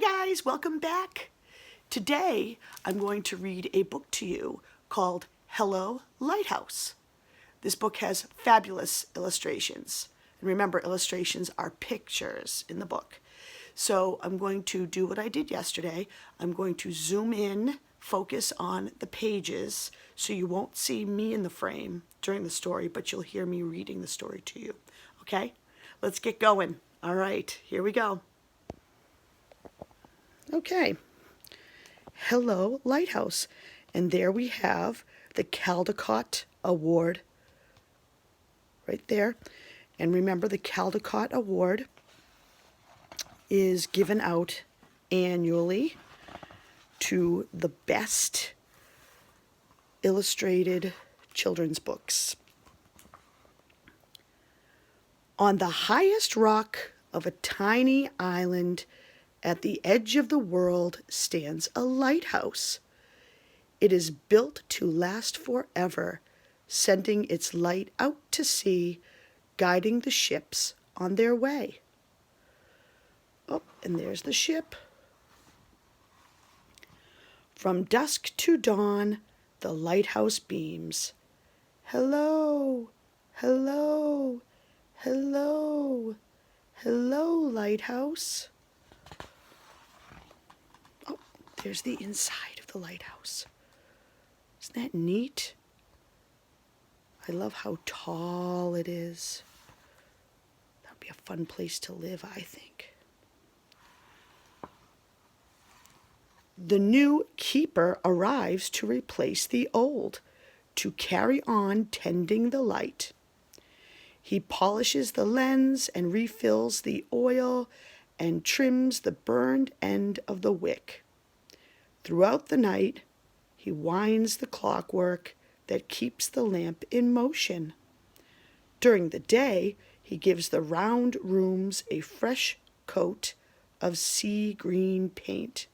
guys, welcome back. Today I'm going to read a book to you called Hello, Lighthouse. This book has fabulous illustrations. And remember, illustrations are pictures in the book. So I'm going to do what I did yesterday. I'm going to zoom in, focus on the pages, so you won't see me in the frame during the story, but you'll hear me reading the story to you. Okay? Let's get going. All right, here we go. Okay. Hello, Lighthouse. And there we have the Caldecott Award right there. And remember, the Caldecott Award is given out annually to the best illustrated children's books. On the highest rock of a tiny island at the edge of the world stands a lighthouse. It is built to last forever, sending its light out to sea, guiding the ships on their way. Oh, and there's the ship. From dusk to dawn, the lighthouse beams. Hello, hello, hello, hello, lighthouse. Oh, there's the inside of the lighthouse. Isn't that neat? I love how tall it is. That would be a fun place to live, I think. The new keeper arrives to replace the old, to carry on tending the light. He polishes the lens and refills the oil and trims the burned end of the wick. Throughout the night, he winds the clockwork that keeps the lamp in motion. During the day, he gives the round rooms a fresh coat of sea green paint.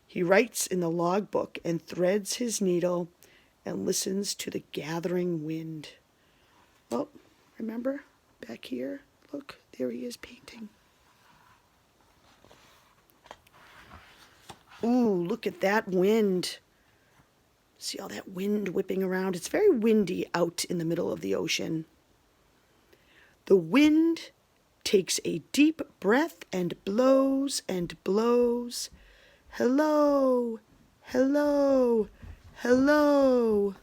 He writes in the logbook and threads his needle and listens to the gathering wind. Oh, remember back here? Look, there he is painting. Ooh, look at that wind. See all that wind whipping around? It's very windy out in the middle of the ocean. The wind takes a deep breath and blows and blows. Hello, hello, hello.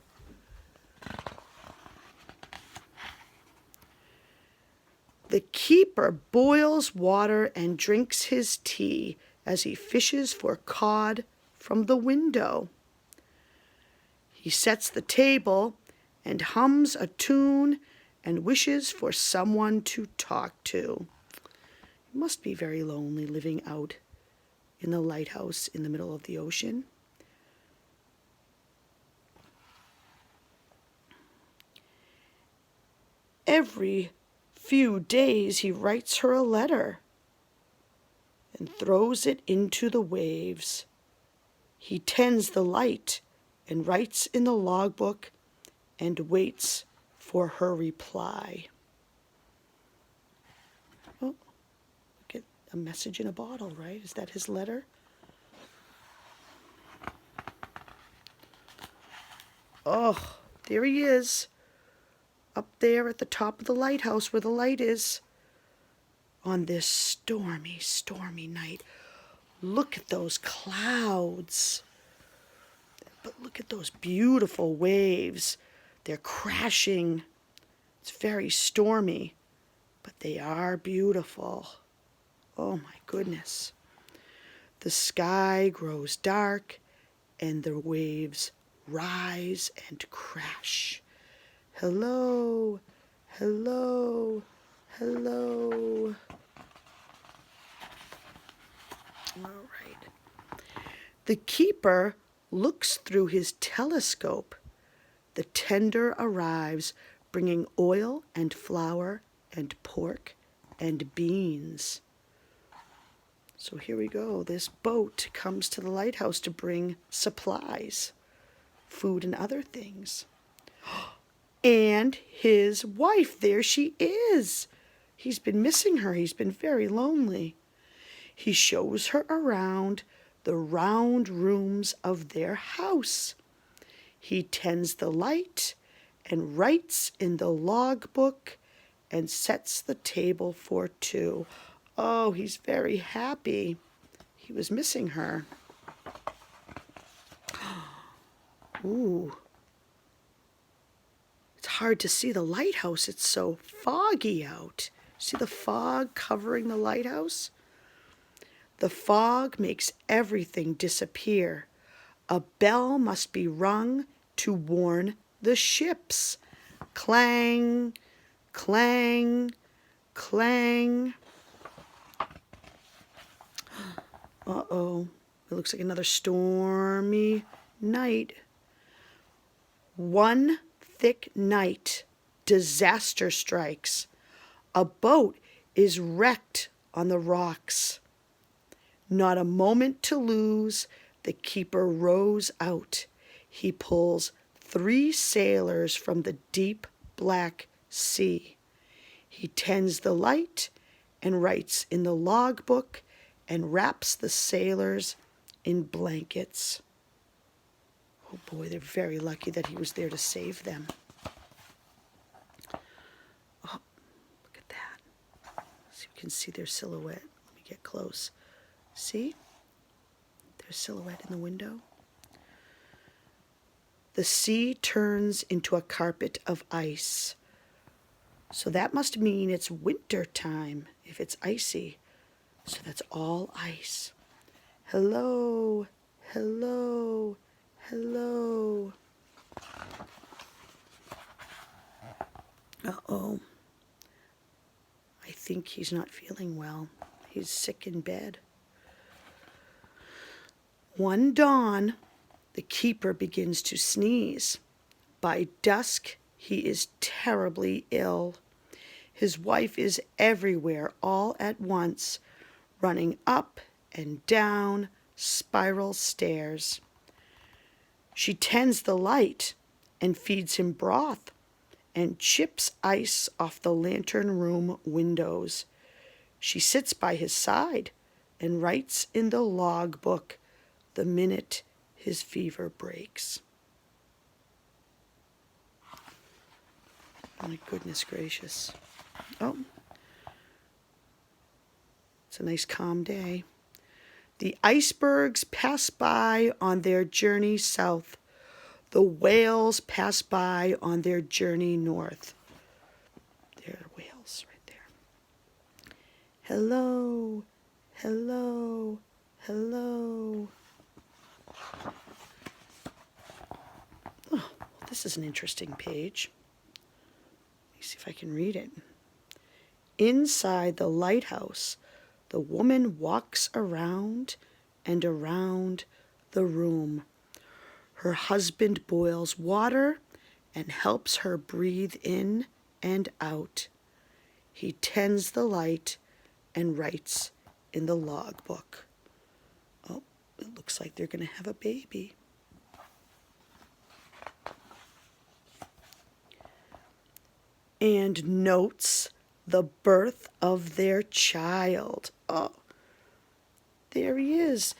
The keeper boils water and drinks his tea as he fishes for cod from the window. He sets the table and hums a tune and wishes for someone to talk to. It must be very lonely living out in the lighthouse in the middle of the ocean. Every few days he writes her a letter and throws it into the waves. He tends the light and writes in the logbook and waits for her reply. Oh, look at a message in a bottle, right? Is that his letter? Oh, there he is, up there at the top of the lighthouse where the light is. On this stormy, stormy night. Look at those clouds. But look at those beautiful waves. They're crashing. It's very stormy, but they are beautiful. Oh my goodness. The sky grows dark and the waves rise and crash. Hello, hello, hello. All right. The keeper looks through his telescope. The tender arrives, bringing oil and flour and pork and beans. So here we go. This boat comes to the lighthouse to bring supplies, food and other things. And his wife, there she is. He's been missing her. He's been very lonely. He shows her around the round rooms of their house. He tends the light and writes in the logbook and sets the table for two. Oh, he's very happy. He was missing her. Ooh. It's hard to see the lighthouse. It's so foggy out. See the fog covering the lighthouse? The fog makes everything disappear. A bell must be rung to warn the ships. Clang, clang, clang. Uh-oh. It looks like another stormy night. One thick night, disaster strikes. A boat is wrecked on the rocks. Not a moment to lose, the keeper rows out. He pulls 3 sailors from the deep black sea. He tends the light and writes in the logbook and wraps the sailors in blankets. Oh boy, they're very lucky that he was there to save them. Oh, look at that. So you can see their silhouette. Let me get close. See? Their silhouette in the window. The sea turns into a carpet of ice. So that must mean it's winter time if it's icy. So that's all ice. Hello, hello, hello. Uh-oh. I think he's not feeling well. He's sick in bed. One dawn, the keeper begins to sneeze. By dusk, he is terribly ill. His wife is everywhere all at once, running up and down spiral stairs. She tends the light and feeds him broth and chips ice off the lantern room windows. She sits by his side and writes in the logbook the minute his fever breaks. My goodness gracious. Oh, it's a nice calm day. The icebergs pass by on their journey south. The whales pass by on their journey north. There are whales right there. Hello, hello, hello. Oh, this is an interesting page. Let me see if I can read it. Inside the lighthouse, the woman walks around and around the room. Her husband boils water and helps her breathe in and out. He tends the light and writes in the logbook. Oh, it looks like they're going to have a baby. And notes the birth of their child. Oh, there he is.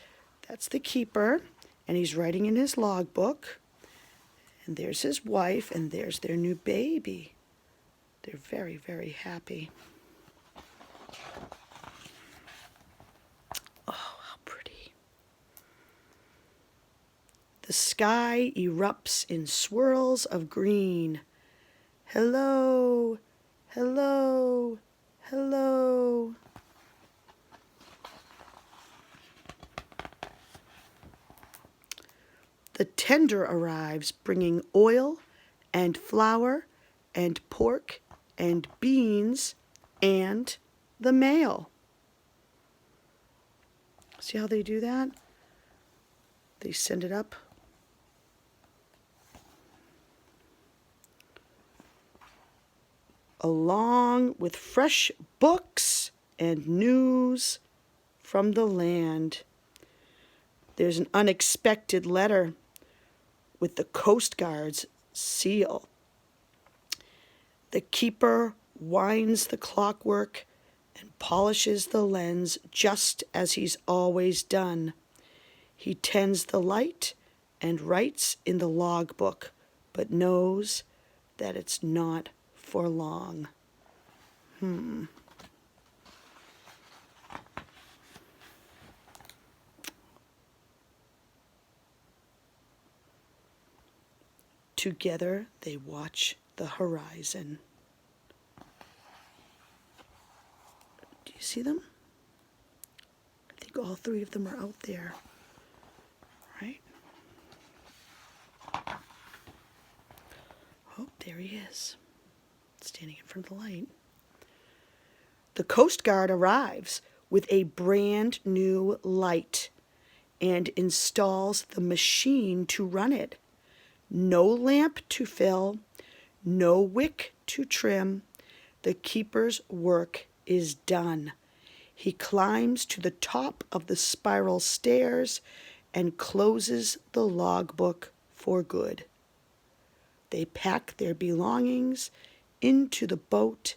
That's the keeper, and he's writing in his logbook. And there's his wife, and there's their new baby. They're very, very happy. Oh, how pretty. The sky erupts in swirls of green. Hello, hello, hello. The tender arrives, bringing oil and flour and pork and beans and the mail. See how they do that? They send it up. Along with fresh books and news from the land. There's an unexpected letter with the Coast Guard's seal. The keeper winds the clockwork and polishes the lens just as he's always done. He tends the light and writes in the logbook, but knows that it's not for long. Together they watch the horizon. Do you see them? I think all three of them are out there, right? Oh, there he is, standing in front of the light. The Coast Guard arrives with a brand new light and installs the machine to run it. No lamp to fill, no wick to trim. The keeper's work is done. He climbs to the top of the spiral stairs and closes the logbook for good. They pack their belongings into the boat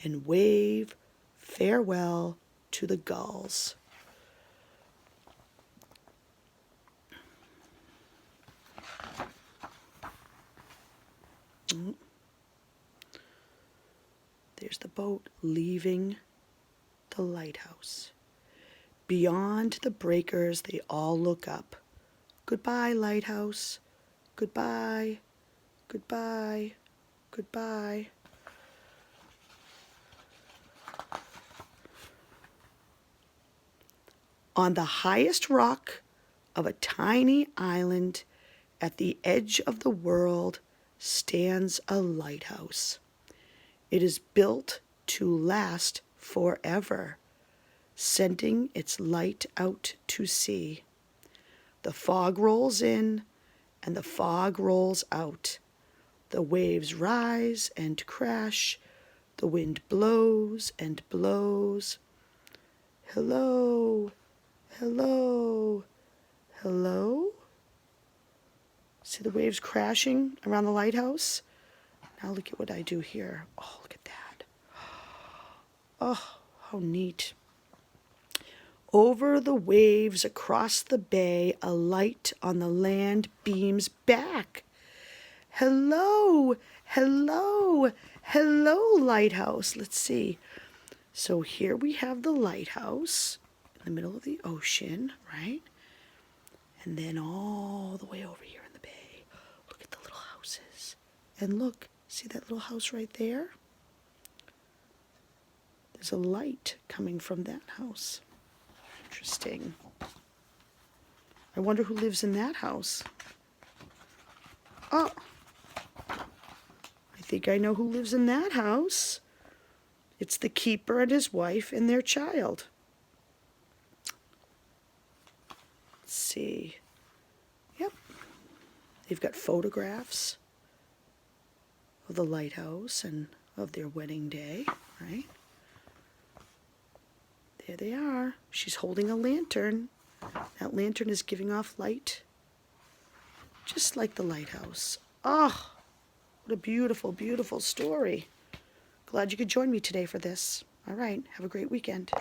and wave farewell to the gulls. There's the boat leaving the lighthouse. Beyond the breakers, they all look up. Goodbye, lighthouse. Goodbye. Goodbye. Goodbye. On the highest rock of a tiny island at the edge of the world stands a lighthouse. It is built to last forever, sending its light out to sea. The fog rolls in and the fog rolls out. The waves rise and crash. The wind blows and blows. Hello, hello, hello. See the waves crashing around the lighthouse? Now look at what I do here. Oh, look at that. Oh, how neat. Over the waves across the bay, a light on the land beams back. Hello, hello, hello, lighthouse. Let's see. So here we have the lighthouse in the middle of the ocean, right? And then all the way over here in the bay, look at the little houses. And look, see that little house right there? There's a light coming from that house. Interesting. I wonder who lives in that house. Oh, I think I know who lives in that house. It's the keeper and his wife and their child. Let's see. Yep. They've got photographs of the lighthouse and of their wedding day, right? There they are. She's holding a lantern. That lantern is giving off light, just like the lighthouse. Oh, what a beautiful, beautiful story. Glad you could join me today for this. All right, have a great weekend.